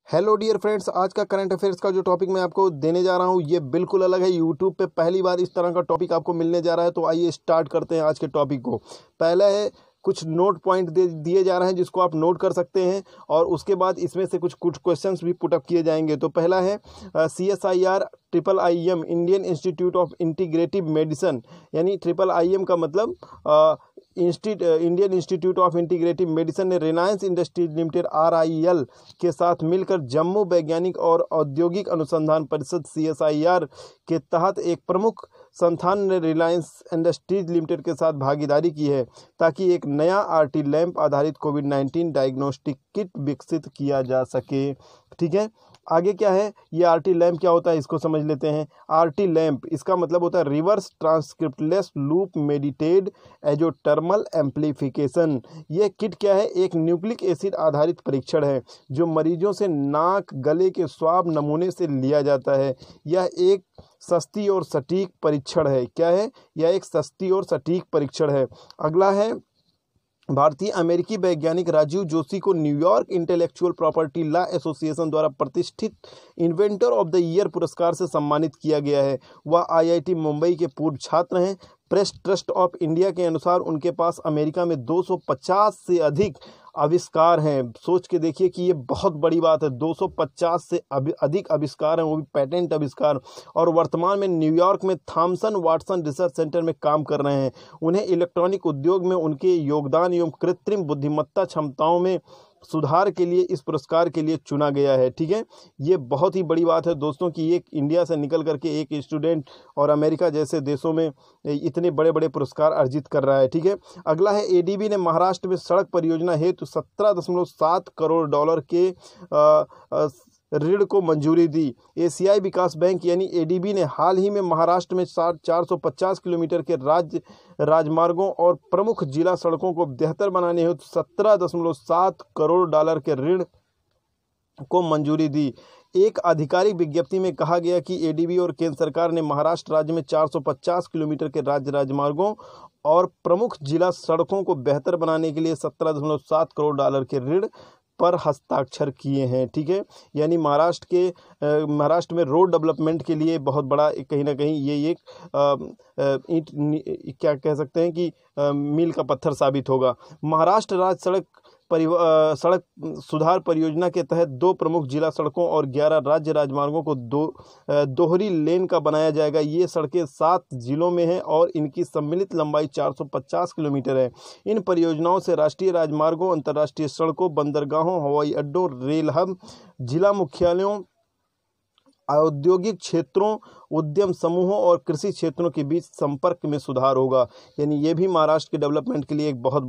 Hello dear friends, आज का current affairs का जो टॉपिक मैं आपको देने जा रहा हूँ ये बिल्कुल अलग है। यूट्यूब पे पहली बार इस तरह का टॉपिक आपको मिलने जा रहा है। तो आइए स्टार्ट करते हैं आज के टॉपिक को। पहला है, कुछ नोट पॉइंट दिए जा रहे हैं जिसको आप नोट कर सकते हैं, और उसके बाद इसमें से कुछ कुछ क्वेश्चंस भी पुटअप किए जाएंगे। तो पहला है CSIR IIM Indian institute of integrative medicine, यानी IIM का मतलब Indian institute of integrative medicine ने रिलायंस इंडस्ट्रीज लिमिटेड RIL के साथ मिलकर जम्मू वैज्ञानिक और औद्योगिक अनुसंधान परिषद CSIR के तहत एक प्रमुख संस्थान ने रिलायंस इंडस्ट्रीज लिमिटेड के साथ भागीदारी की है ताकि एक नया RT लैंप आधारित कोविड-19 डायग्नोस्टिक किट विकसित किया जा सके। ठीक है, आगे क्या है, ये RT लैंप क्या होता है इसको समझ लेते हैं। RT लैंप, इसका मतलब होता है रिवर्स ट्रांसक्रिप्टलेस लूप मेडिटेड एजोटर्मल एम्पलीफिकेशन। ये किट क्या है, एक न्यूक्लिक एसिड आधारित परीक्षण है जो मरीजों से नाक गले के स्वाब नमूने से लिया जाता है। यह एक सस्ती और सटीक परीक्षण है। क्या है, यह एक सस्ती और सटीक परीक्षण है। अगला है, भारतीय अमेरिकी वैज्ञानिक राजीव जोशी को New York intellectual property law association द्वारा प्रतिष्ठित इन्वेंटर ऑफ द ईयर पुरस्कार से सम्मानित किया गया है। वह IIT मुंबई के पूर्व छात्र हैं। प्रेस ट्रस्ट ऑफ इंडिया के अनुसार उनके पास अमेरिका में 250 से अधिक आविष्कार हैं। सोच के देखिए कि ये बहुत बड़ी बात है, 250 से अधिक आविष्कार हैं, वो भी पेटेंट आविष्कार, और वर्तमान में न्यूयॉर्क में थॉमसन वाटसन रिसर्च सेंटर में काम कर रहे हैं। उन्हें इलेक्ट्रॉनिक उद्योग में उनके योगदान एवं कृत्रिम बुद्धिमत्ता क्षमताओं में सुधार के लिए इस पुरस्कार के लिए चुना गया है। ठीक है, ये बहुत ही बड़ी बात है दोस्तों कि एक इंडिया से निकल करके एक स्टूडेंट और अमेरिका जैसे देशों में इतने बड़े बड़े पुरस्कार अर्जित कर रहा है। ठीक है, अगला है, ADB ने महाराष्ट्र में सड़क परियोजना हेतु 17.7 करोड़ डॉलर के ऋण को मंजूरी दी। एशियाई विकास बैंक यानी ADB ने हाल ही में महाराष्ट्र में 450 किलोमीटर के राजमार्गों और प्रमुख जिला सड़कों को बेहतर बनाने हेतु 17.7 करोड़ डॉलर के ऋण को मंजूरी दी। एक आधिकारिक विज्ञप्ति में कहा गया कि ADB और केंद्र सरकार ने महाराष्ट्र राज्य में 450 किलोमीटर के राजमार्गों और प्रमुख जिला सड़कों को बेहतर बनाने के लिए 17.7 करोड़ डॉलर के ऋण पर हस्ताक्षर किए हैं। ठीक है, यानी महाराष्ट्र में रोड डेवलपमेंट के लिए बहुत बड़ा कहीं ना कहीं ये एक क्या कह सकते हैं कि मील का पत्थर साबित होगा। महाराष्ट्र राज्य सड़क सुधार परियोजना के तहत 2 प्रमुख जिला सड़कों और 11 राज्य राजमार्गों को दोहरी लेन का बनाया जाएगा। ये सड़कें 7 जिलों में हैं और इनकी सम्मिलित लंबाई 450 किलोमीटर है। इन परियोजनाओं से राष्ट्रीय राजमार्गों, अंतर्राष्ट्रीय सड़कों, बंदरगाहों, हवाई अड्डों, रेल हब, जिला मुख्यालयों, औद्योगिक क्षेत्रों, उद्यम समूहों और कृषि क्षेत्रों के बीच संपर्क में सुधार होगा। यानी ये भी महाराष्ट्र के डेवलपमेंट के लिए एक बहुत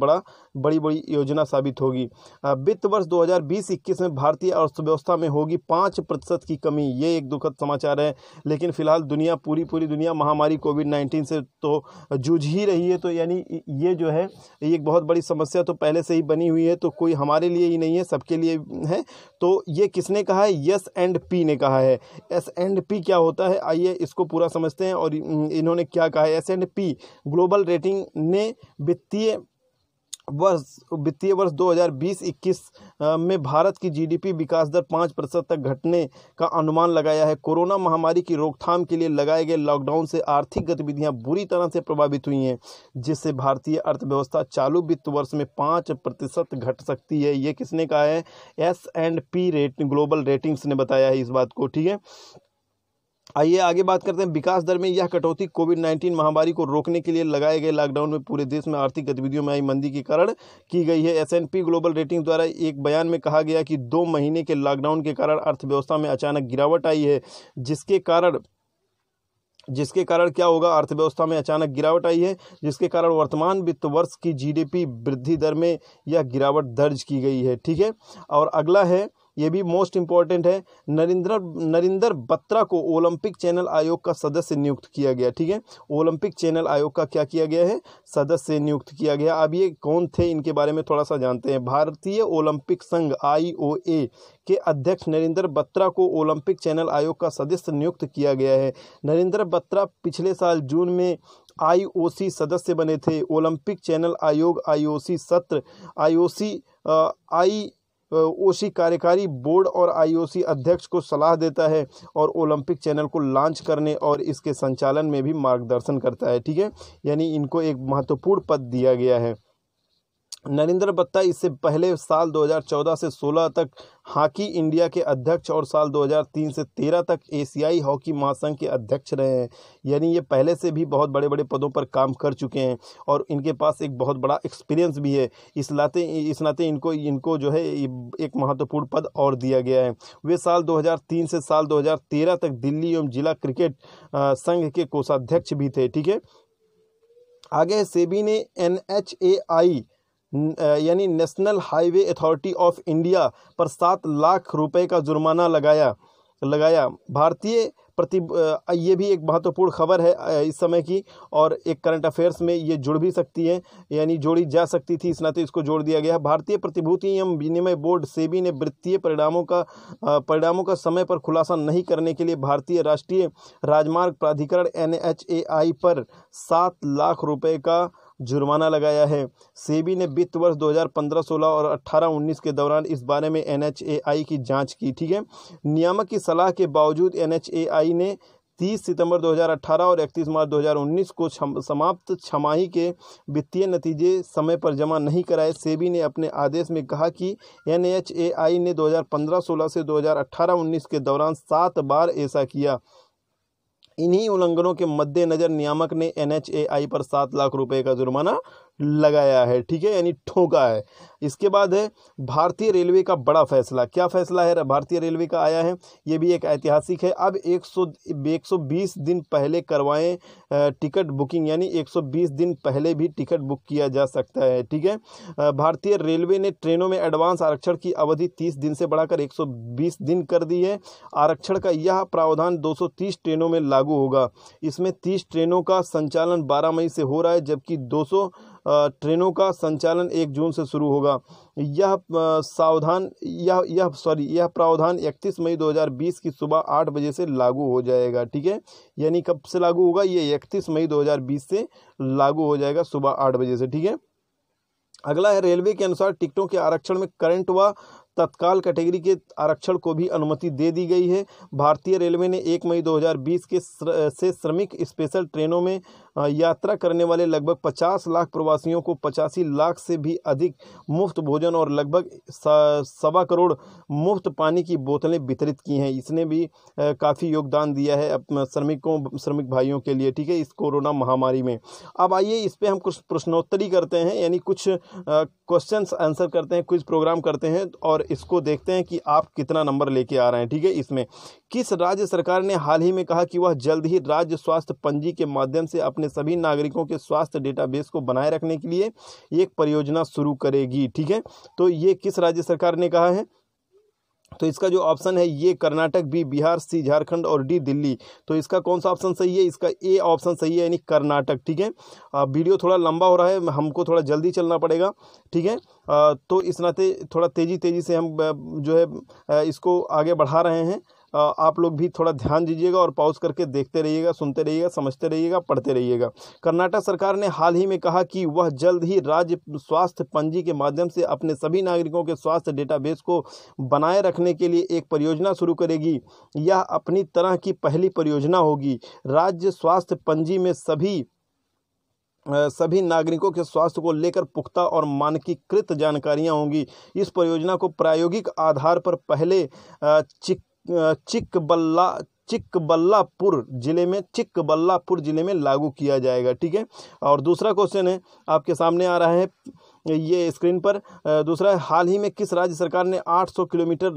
बड़ी योजना साबित होगी। वित्त वर्ष 2020-21 में भारतीय अर्थव्यवस्था में होगी 5% की कमी। ये एक दुखद समाचार है, लेकिन फिलहाल पूरी दुनिया महामारी कोविड-19 से तो जूझ ही रही है। तो यानी ये जो है एक बहुत बड़ी समस्या तो पहले से ही बनी हुई है, तो कोई हमारे लिए ही नहीं है, सबके लिए है। तो ये किसने कहा है? S&P ने कहा है। S&P क्या होता है, आइए इसको पूरा समझते हैं। और इन्होंने क्या कहा है? S&P ग्लोबल रेटिंग ने वित्तीय वर्ष 2020-21 में भारत की GDP विकास दर 5% तक घटने का अनुमान लगाया है। कोरोना महामारी की रोकथाम के लिए लगाए गए लॉकडाउन से आर्थिक गतिविधियां बुरी तरह से प्रभावित हुई हैं, जिससे भारतीय अर्थव्यवस्था चालू वित्त वर्ष में 5% घट सकती है। ये किसने कहा है? S&P ग्लोबल रेटिंग्स ने बताया है इस बात को। ठीक है, आइए आगे बात करते हैं। विकास दर में यह कटौती कोविड-19 महामारी को रोकने के लिए लगाए गए लॉकडाउन में पूरे देश में आर्थिक गतिविधियों में आई मंदी के कारण की गई है। S&P ग्लोबल रेटिंग द्वारा एक बयान में कहा गया कि 2 महीने के लॉकडाउन के कारण अर्थव्यवस्था में अचानक गिरावट आई है, जिसके कारण क्या होगा? अर्थव्यवस्था में अचानक गिरावट आई है, जिसके कारण वर्तमान वित्त वर्ष की GDP वृद्धि दर में यह गिरावट दर्ज की गई है। ठीक है, और अगला है, ये भी मोस्ट इम्पॉर्टेंट है, नरिंदर बत्रा को ओलंपिक चैनल आयोग का सदस्य नियुक्त किया गया। ठीक है, ओलंपिक चैनल आयोग का क्या किया गया है? सदस्य नियुक्त किया गया। अब ये कौन थे, इनके बारे में थोड़ा सा जानते हैं। भारतीय ओलंपिक संघ IOA के अध्यक्ष नरिंदर बत्रा को ओलंपिक चैनल आयोग का सदस्य नियुक्त किया गया है। नरिंदर बत्रा पिछले साल जून में IOC सदस्य बने थे। ओलंपिक चैनल आयोग IOC सत्र ओसी कार्यकारी बोर्ड और आईओसी अध्यक्ष को सलाह देता है और ओलंपिक चैनल को लॉन्च करने और इसके संचालन में भी मार्गदर्शन करता है। ठीक है, यानी इनको एक महत्वपूर्ण पद दिया गया है। नरेंद्र बत्ता इससे पहले साल 2014 से 16 तक हॉकी इंडिया के अध्यक्ष और साल 2003 से 13 तक एशियाई हॉकी महासंघ के अध्यक्ष रहे हैं। यानी ये पहले से भी बहुत बड़े बड़े पदों पर काम कर चुके हैं और इनके पास एक बहुत बड़ा एक्सपीरियंस भी है। इस नाते इनको जो है एक महत्वपूर्ण पद और दिया गया है। वे साल 2003 से साल 2013 तक दिल्ली एवं जिला क्रिकेट संघ के कोषाध्यक्ष भी थे। ठीक है, आगे सेबी ने NHAI यानी national highway authority of India पर 7 लाख रुपए का जुर्माना लगाया। भारतीय ये भी एक महत्वपूर्ण खबर है इस समय की और एक करंट अफेयर्स में ये जुड़ भी सकती है, यानी जोड़ी जा सकती थी, इस नाते इसको जोड़ दिया गया। भारतीय प्रतिभूति एवं विनिमय बोर्ड सेबी ने वित्तीय परिणामों का समय पर खुलासा नहीं करने के लिए भारतीय राष्ट्रीय राजमार्ग प्राधिकरण NHAI पर 7 लाख रुपए का जुर्माना लगाया है। सेबी ने वित्त वर्ष 2015-16 और 18-19 के दौरान इस बारे में NHAI की जांच की। ठीक है, नियामक की सलाह के बावजूद NHAI ने 30 सितंबर 2018 और 31 मार्च 2019 को समाप्त छमाही के वित्तीय नतीजे समय पर जमा नहीं कराए। सेबी ने अपने आदेश में कहा कि NHAI ने 2015-16 से 2018-19 के दौरान 7 बार ऐसा किया। इन्हीं उल्लंघनों के मद्देनजर नियामक ने NHAI पर 7 लाख रुपए का जुर्माना लगाया है। ठीक है, यानी ठोका है। इसके बाद है भारतीय रेलवे का बड़ा फैसला। क्या फैसला है भारतीय रेलवे का आया है? ये भी एक ऐतिहासिक है। अब 120 दिन पहले करवाएं टिकट बुकिंग, यानी 120 दिन पहले भी टिकट बुक किया जा सकता है। ठीक है, भारतीय रेलवे ने ट्रेनों में एडवांस आरक्षण की अवधि 30 दिन से बढ़ाकर 120 दिन कर दी है। आरक्षण का यह प्रावधान 230 ट्रेनों में लागू होगा। इसमें 30 ट्रेनों का संचालन 12 मई से हो रहा है, जबकि 200 ट्रेनों का संचालन 1 जून से शुरू होगा। यह प्रावधान 31 मई 2020 की सुबह 8 बजे से लागू हो जाएगा। ठीक है, यानी कब से लागू होगा? ये 31 मई 2020 से लागू हो जाएगा सुबह 8 बजे से। ठीक है, अगला है रेलवे के अनुसार टिकटों के आरक्षण में करंट व तत्काल कैटेगरी के आरक्षण को भी अनुमति दे दी गई है। भारतीय रेलवे ने 1 मई 2020 से श्रमिक स्पेशल ट्रेनों में यात्रा करने वाले लगभग 50 लाख प्रवासियों को 85 लाख से भी अधिक मुफ्त भोजन और लगभग 1.25 करोड़ मुफ्त पानी की बोतलें वितरित की हैं। इसने भी काफ़ी योगदान दिया है श्रमिक भाइयों के लिए। ठीक है, इस कोरोना महामारी में। अब आइए इस पर हम कुछ प्रश्नोत्तरी करते हैं, यानी कुछ क्वेश्चंस आंसर करते हैं, क्विज प्रोग्राम करते हैं और इसको देखते हैं कि आप कितना नंबर लेके आ रहे हैं। ठीक है, इसमें किस राज्य सरकार ने हाल ही में कहा कि वह जल्द ही राज्य स्वास्थ्य पंजी के माध्यम से अपने सभी नागरिकों के स्वास्थ्य डेटाबेस को बनाए रखने के लिए एक परियोजना शुरू करेगी? ठीक है, तो ये किस राज्य सरकार ने कहा है? तो इसका जो ऑप्शन है ये कर्नाटक, बी बिहार, सी झारखंड और डी दिल्ली। तो इसका कौन सा ऑप्शन सही है? इसका ए ऑप्शन सही है, यानी कर्नाटक। ठीक है, वीडियो थोड़ा लंबा हो रहा है, हमको थोड़ा जल्दी चलना पड़ेगा। ठीक है, तो इस नाते थोड़ा तेज़ी से हम जो है इसको आगे बढ़ा रहे हैं। आप लोग भी थोड़ा ध्यान दीजिएगा और पॉज करके देखते रहिएगा, सुनते रहिएगा, समझते रहिएगा, पढ़ते रहिएगा। कर्नाटक सरकार ने हाल ही में कहा कि वह जल्द ही राज्य स्वास्थ्य पंजी के माध्यम से अपने सभी नागरिकों के स्वास्थ्य डेटाबेस को बनाए रखने के लिए एक परियोजना शुरू करेगी। यह अपनी तरह की पहली परियोजना होगी। राज्य स्वास्थ्य पंजी में सभी नागरिकों के स्वास्थ्य को लेकर पुख्ता और मानकीकृत जानकारियां होंगी। इस परियोजना को प्रायोगिक आधार पर पहले चिकबल्लापुर जिले में लागू किया जाएगा। ठीक है, और दूसरा क्वेश्चन है आपके सामने आ रहा है ये स्क्रीन पर। दूसरा है, हाल ही में किस राज्य सरकार ने 800 किलोमीटर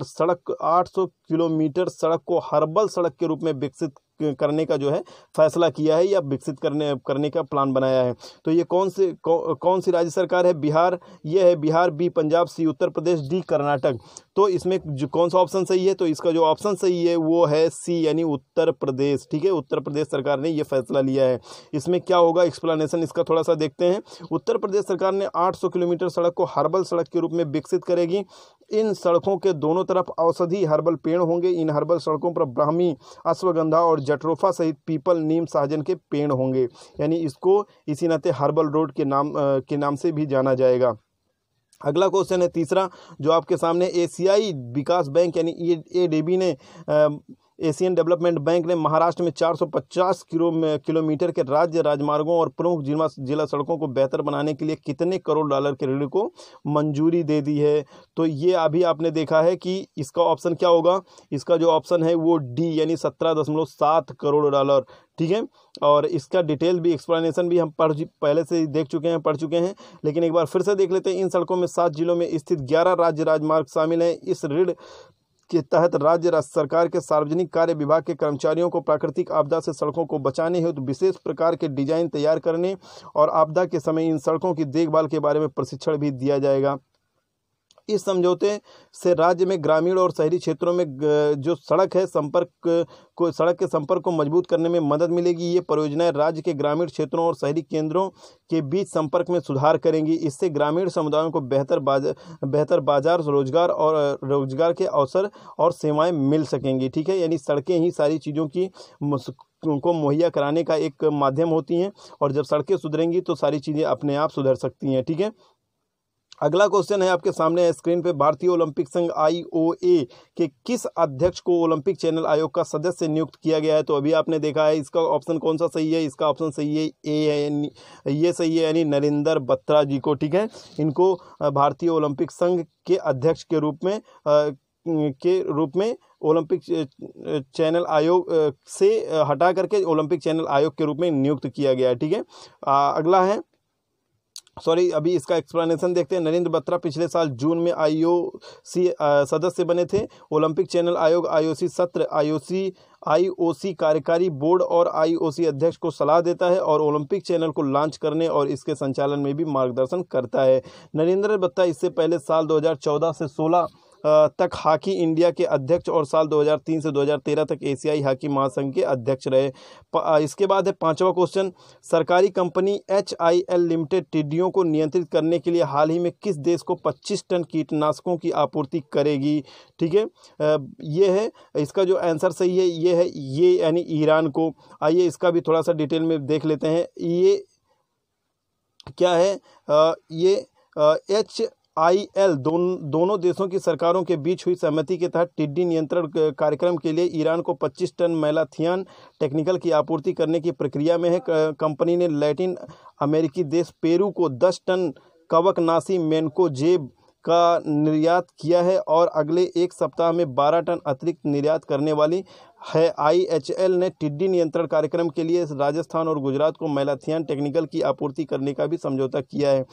सड़क को हर्बल सड़क के रूप में विकसित करने का जो है फैसला किया है या विकसित करने का प्लान बनाया है? तो ये कौन सी राज्य सरकार है? बिहार, ये है बिहार, बी पंजाब, सी उत्तर प्रदेश, डी कर्नाटक। तो इसमें जो कौन सा ऑप्शन सही है? तो इसका जो ऑप्शन सही है वो है सी, यानी उत्तर प्रदेश। ठीक है, उत्तर प्रदेश सरकार ने ये फैसला लिया है। इसमें क्या होगा, एक्सप्लेनेशन इसका थोड़ा सा देखते हैं। उत्तर प्रदेश सरकार ने 800 किलोमीटर सड़क को हर्बल सड़क के रूप में विकसित करेगी। इन सड़कों के दोनों तरफ औषधि हर्बल पेड़ होंगे। इन हर्बल सड़कों पर ब्राह्मी, अश्वगंधा और जट्रोफा सहित पीपल, नीम, सहजन के पेड़ होंगे। यानी इसको इसी नाते हर्बल रोड के नाम से भी जाना जाएगा। अगला क्वेश्चन है तीसरा जो आपके सामने, एशियाई विकास बैंक यानी एडीबी ने एशियन डेवलपमेंट बैंक ने महाराष्ट्र में 450 किलोमीटर के राज्य राजमार्गों और प्रमुख जिला सड़कों को बेहतर बनाने के लिए कितने करोड़ डॉलर के ऋण को मंजूरी दे दी है। तो ये अभी आपने देखा है कि इसका ऑप्शन क्या होगा, इसका जो ऑप्शन है वो डी यानी 17.7 करोड़ डॉलर। ठीक है, और इसका डिटेल भी एक्सप्लेनेशन भी हम पहले से ही देख चुके हैं, पढ़ चुके हैं, लेकिन एक बार फिर से देख लेते हैं। इन सड़कों में 7 जिलों में स्थित 11 राज्य राजमार्ग शामिल हैं। इस ऋण के तहत राज्य सरकार के सार्वजनिक कार्य विभाग के कर्मचारियों को प्राकृतिक आपदा से सड़कों को बचाने हेतु विशेष प्रकार के डिजाइन तैयार करने और आपदा के समय इन सड़कों की देखभाल के बारे में प्रशिक्षण भी दिया जाएगा। इस समझौते से राज्य में ग्रामीण और शहरी क्षेत्रों में जो सड़क के संपर्क को मजबूत करने में मदद मिलेगी। ये परियोजनाएं राज्य के ग्रामीण क्षेत्रों और शहरी केंद्रों के बीच संपर्क में सुधार करेंगी। इससे ग्रामीण समुदायों को बेहतर बाजार रोजगार के अवसर और सेवाएं मिल सकेंगी। ठीक है, यानी सड़कें ही सारी चीज़ों को मुहैया कराने का एक माध्यम होती हैं, और जब सड़कें सुधरेंगी तो सारी चीज़ें अपने आप सुधर सकती हैं। ठीक है, अगला क्वेश्चन है आपके सामने स्क्रीन पे, भारतीय ओलंपिक संघ IOA के किस अध्यक्ष को ओलंपिक चैनल आयोग का सदस्य नियुक्त किया गया है। तो अभी आपने देखा है इसका ऑप्शन कौन सा सही है, इसका ऑप्शन सही है ए है, ये सही है यानी नरेंद्र बत्रा जी को। ठीक है, इनको भारतीय ओलंपिक संघ के अध्यक्ष के रूप में ओलंपिक चैनल आयोग से हटा करके ओलंपिक चैनल आयोग के रूप में नियुक्त किया गया है। ठीक है, अगला है अभी इसका एक्सप्लेनेशन देखते हैं। नरेंद्र बत्रा पिछले साल जून में IOC सदस्य बने थे। ओलंपिक चैनल आयोग IOC सत्र, IOC कार्यकारी बोर्ड और IOC अध्यक्ष को सलाह देता है और ओलंपिक चैनल को लॉन्च करने और इसके संचालन में भी मार्गदर्शन करता है। नरेंद्र बत्रा इससे पहले साल 2014 से 16 तक हॉकी इंडिया के अध्यक्ष और साल 2003 से 2013 तक एशियाई हॉकी महासंघ के अध्यक्ष रहे। इसके बाद है पांचवा क्वेश्चन, सरकारी कंपनी HIL लिमिटेड टिड्डियों को नियंत्रित करने के लिए हाल ही में किस देश को 25 टन कीटनाशकों की आपूर्ति करेगी। ठीक है, ये है इसका जो आंसर सही है, ये यानी ईरान को। आइए इसका भी थोड़ा सा डिटेल में देख लेते हैं। ये क्या है, ये HIL दोनों देशों की सरकारों के बीच हुई सहमति के तहत टिड्डी नियंत्रण कार्यक्रम के लिए ईरान को 25 टन मैलाथियान टेक्निकल की आपूर्ति करने की प्रक्रिया में है। कंपनी ने लैटिन अमेरिकी देश पेरू को 10 टन कवकनाशी मैनकोजेब का निर्यात किया है और अगले एक सप्ताह में 12 टन अतिरिक्त निर्यात करने वाली है। IHL ने टिड्डी नियंत्रण कार्यक्रम के लिए राजस्थान और गुजरात को मैलाथियान टेक्निकल की आपूर्ति करने का भी समझौता किया है।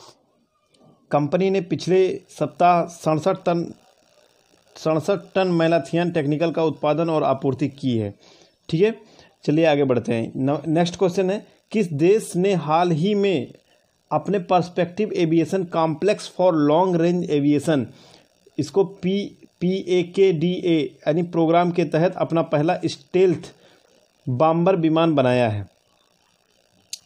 कंपनी ने पिछले सप्ताह 67 टन मैलाथियान टेक्निकल का उत्पादन और आपूर्ति की है। ठीक है, चलिए आगे बढ़ते हैं। नेक्स्ट क्वेश्चन है, किस देश ने हाल ही में अपने perspective aviation complex for long range aviation, इसको PAKDA यानी प्रोग्राम के तहत अपना पहला स्टेल्थ बॉम्बर विमान बनाया है।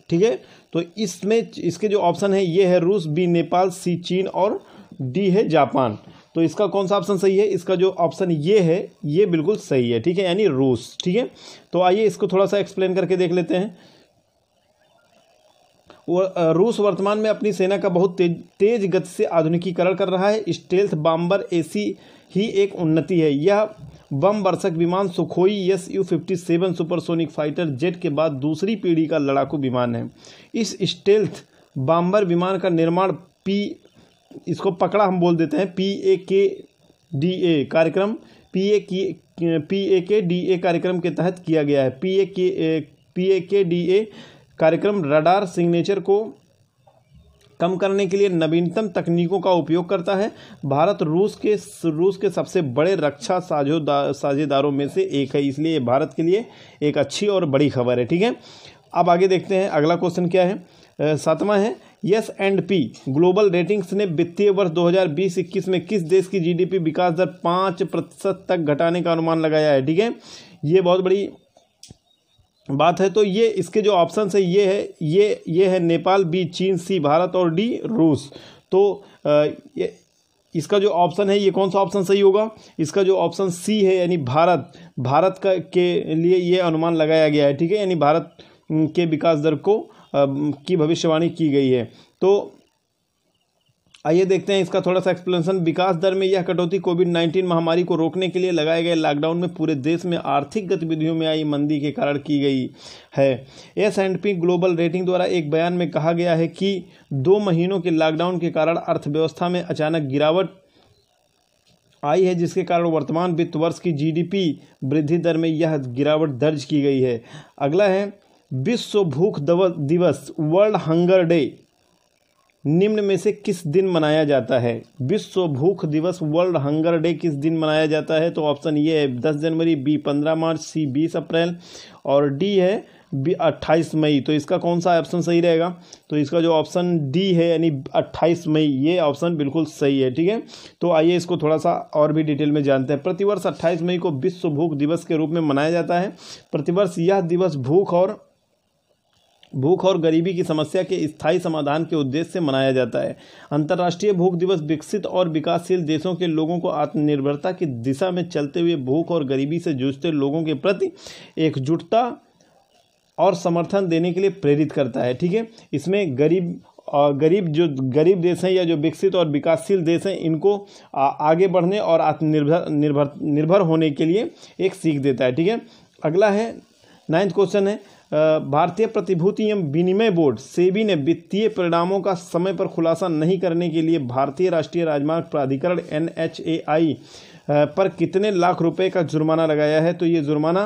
ठीक है, तो इसमें इसके जो ऑप्शन है ये है रूस, B नेपाल, C चीन और D है जापान। तो इसका कौन सा ऑप्शन सही है, इसका जो ऑप्शन ये है ये बिल्कुल सही है। ठीक है, यानी रूस। ठीक है, तो आइए इसको थोड़ा सा एक्सप्लेन करके देख लेते हैं। रूस वर्तमान में अपनी सेना का बहुत तेज गति से आधुनिकीकरण कर रहा है। स्टेल्थ बॉम्बर ऐसी ही एक उन्नति है। यह बम वर्षक विमान Sukhoi Su-57 supersonic fighter jet के बाद दूसरी पीढ़ी का लड़ाकू विमान है। इस स्टेल्थ बॉम्बर विमान का निर्माण इसको पकड़ा हम बोल देते हैं PAKDA कार्यक्रम PAKDA कार्यक्रम के तहत किया गया है। PAKDA कार्यक्रम रडार सिग्नेचर को कम करने के लिए नवीनतम तकनीकों का उपयोग करता है। भारत रूस के सबसे बड़े रक्षा साझेदारों में से एक है, इसलिए भारत के लिए एक अच्छी और बड़ी खबर है। ठीक है, अब आगे देखते हैं अगला क्वेश्चन क्या है। 7वां है, S&P ग्लोबल रेटिंग्स ने वित्तीय वर्ष 2020-21 में किस देश की GDP विकास दर 5% तक घटाने का अनुमान लगाया है। ठीक है, ये बहुत बड़ी बात है। तो ये इसके जो ऑप्शन है ये है नेपाल, B चीन, C भारत और D रूस। तो इसका जो ऑप्शन है ये कौन सा ऑप्शन सही होगा, इसका जो ऑप्शन C है यानी भारत के लिए ये अनुमान लगाया गया है। ठीक है, यानी भारत के विकास दर की भविष्यवाणी की गई है। तो आइए देखते हैं इसका थोड़ा सा एक्सप्लेनेशन। विकास दर में यह कटौती कोविड-19 महामारी को रोकने के लिए लगाए गए लॉकडाउन में पूरे देश में आर्थिक गतिविधियों में आई मंदी के कारण की गई है। S&P ग्लोबल रेटिंग द्वारा एक बयान में कहा गया है कि 2 महीनों के लॉकडाउन के कारण अर्थव्यवस्था में अचानक गिरावट आई है, जिसके कारण वर्तमान वित्त वर्ष की GDP वृद्धि दर में यह गिरावट दर्ज की गई है। अगला है विश्व भूख दिवस वर्ल्ड हंगर डे निम्न में से किस दिन मनाया जाता है? विश्व भूख दिवस वर्ल्ड हंगर डे किस दिन मनाया जाता है? तो ऑप्शन ये है 10 जनवरी, बी 15 मार्च, सी 20 अप्रैल और डी है 28 मई। तो इसका कौन सा ऑप्शन सही रहेगा? तो इसका जो ऑप्शन डी है यानी 28 मई, ये ऑप्शन बिल्कुल सही है। ठीक है, तो आइए इसको थोड़ा सा और भी डिटेल में जानते हैं। प्रतिवर्ष 28 मई को विश्व भूख दिवस के रूप में मनाया जाता है। प्रतिवर्ष यह दिवस भूख और गरीबी की समस्या के स्थायी समाधान के उद्देश्य से मनाया जाता है। अंतर्राष्ट्रीय भूख दिवस विकसित और विकासशील देशों के लोगों को आत्मनिर्भरता की दिशा में चलते हुए भूख और गरीबी से जूझते लोगों के प्रति एकजुटता और समर्थन देने के लिए प्रेरित करता है। ठीक है, इसमें गरीब देश हैं या जो विकसित और विकासशील देश हैं, इनको आगे बढ़ने और आत्मनिर्भर होने के लिए एक सीख देता है। ठीक है, अगला है 9th क्वेश्चन है भारतीय प्रतिभूति एवं विनिमय बोर्ड सेबी ने वित्तीय परिणामों का समय पर खुलासा नहीं करने के लिए भारतीय राष्ट्रीय राजमार्ग प्राधिकरण NHAI पर कितने लाख रुपए का जुर्माना लगाया है? तो ये जुर्माना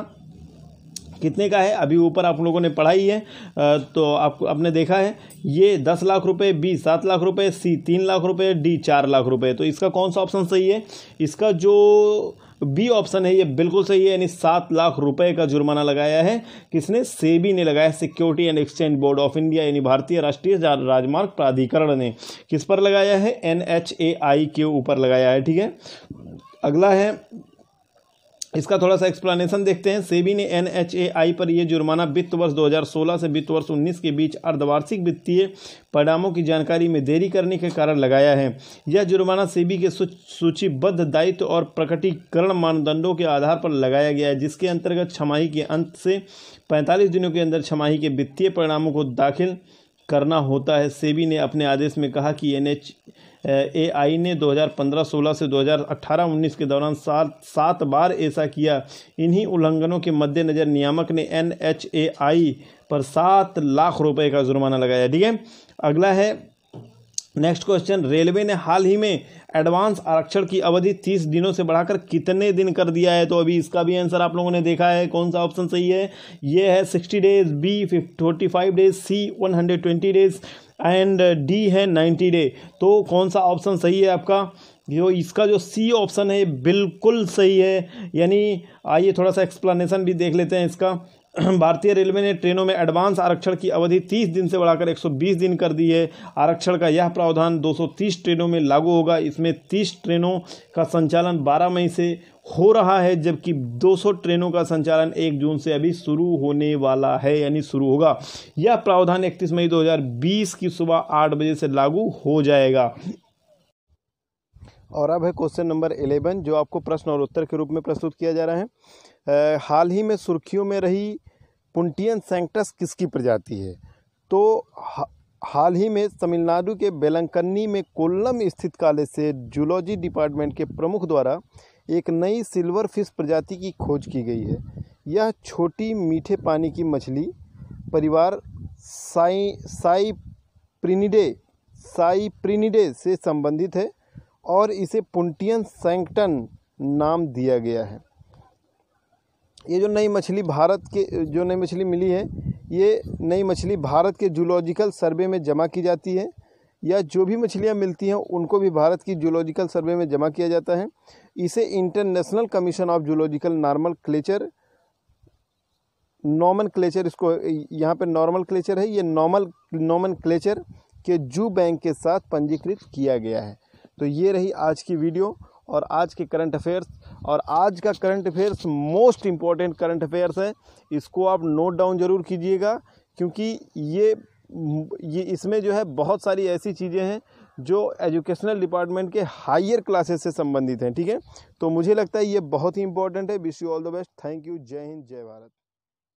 कितने का है अभी ऊपर आप लोगों ने पढ़ा ही है, तो आपने देखा है ये 10 लाख रुपए, बी 7 लाख रुपए, सी 3 लाख रुपए, डी 4 लाख रुपए। तो इसका कौन सा ऑप्शन सही है? इसका जो बी ऑप्शन है ये बिल्कुल सही है, यानी 7 लाख रुपए का जुर्माना लगाया है। किसने? सेबी ने लगाया, security and exchange board of India यानी भारतीय राष्ट्रीय राजमार्ग प्राधिकरण ने किस पर लगाया है? NHAI के ऊपर लगाया है। ठीक है, अगला है इसका थोड़ा सा एक्सप्लेनेशन देखते हैं। सेबी ने NHAI पर यह जुर्माना वित्त वर्ष 2016 से वित्त वर्ष 19 के बीच अर्धवार्षिक वित्तीय परिणामों की जानकारी में देरी करने के कारण लगाया है। यह जुर्माना सेबी के सूचीबद्ध दायित्व और प्रकटीकरण मानदंडों के आधार पर लगाया गया है, जिसके अंतर्गत छमाही के अंत से 45 दिनों के अंदर छमाही के वित्तीय परिणामों को दाखिल करना होता है। सेबी ने अपने आदेश में कहा कि NHAI ने 2015-16 से 2018-19 के दौरान 7 बार ऐसा किया। इन्हीं उल्लंघनों के मद्देनजर नियामक ने NHAI पर 7 लाख रुपए का जुर्माना लगाया। ठीक है, अगला है नेक्स्ट क्वेश्चन। रेलवे ने हाल ही में एडवांस आरक्षण की अवधि 30 दिनों से बढ़ाकर कितने दिन कर दिया है? तो अभी इसका भी आंसर आप लोगों ने देखा है, कौन सा ऑप्शन सही है? ये है 60 days, B 45 days, C 120 days and D है 90 डे। तो कौन सा ऑप्शन सही है आपका? इसका जो सी ऑप्शन है बिल्कुल सही है। यानी आइए थोड़ा सा एक्सप्लेनेशन भी देख लेते हैं इसका। भारतीय रेलवे ने ट्रेनों में एडवांस आरक्षण की अवधि 30 दिन से बढ़ाकर 120 दिन कर दी है। आरक्षण का यह प्रावधान 230 ट्रेनों में लागू होगा। इसमें 30 ट्रेनों का संचालन 12 मई से हो रहा है, जबकि 200 ट्रेनों का संचालन 1 जून से अभी शुरू होने वाला है, यानी शुरू होगा। यह प्रावधान 31 मई 2020 की सुबह 8 बजे से लागू हो जाएगा। और अब है क्वेश्चन नंबर 11 जो आपको प्रश्न और उत्तर के रूप में प्रस्तुत किया जा रहा है। हाल ही में सुर्खियों में रही पुंटियन सैंक्टस किसकी प्रजाति है? तो हाल ही में तमिलनाडु के बेलंकन्नी में कोल्लम स्थित कॉलेज से जूलॉजी डिपार्टमेंट के प्रमुख द्वारा एक नई सिल्वर फिश प्रजाति की खोज की गई है। यह छोटी मीठे पानी की मछली परिवार साइप्रिनिडे से संबंधित है और इसे पुंटियन सैंक्टन नाम दिया गया है। ये जो नई मछली मिली है, ये नई मछली भारत के जूलॉजिकल सर्वे में जमा की जाती है, या जो भी मछलियाँ मिलती हैं उनको भी भारत की जूलॉजिकल सर्वे में जमा किया जाता है। इसे international commission of zoological nomenclature इसको यहाँ पे नॉर्मनक्लेचर है, ये नॉमनक्लेचर के जू बैंक के साथ पंजीकृत किया गया है। तो ये रही आज की वीडियो और आज के करंट अफेयर्स। और आज का current affairs most important current affairs है, इसको आप नोट डाउन ज़रूर कीजिएगा, क्योंकि ये इसमें जो है बहुत सारी ऐसी चीज़ें हैं जो एजुकेशनल डिपार्टमेंट के हायर क्लासेस से संबंधित हैं। ठीक है, तो मुझे लगता है ये बहुत ही इंपॉर्टेंट है। Wish you all the best. Thank you. जय हिंद, जय भारत।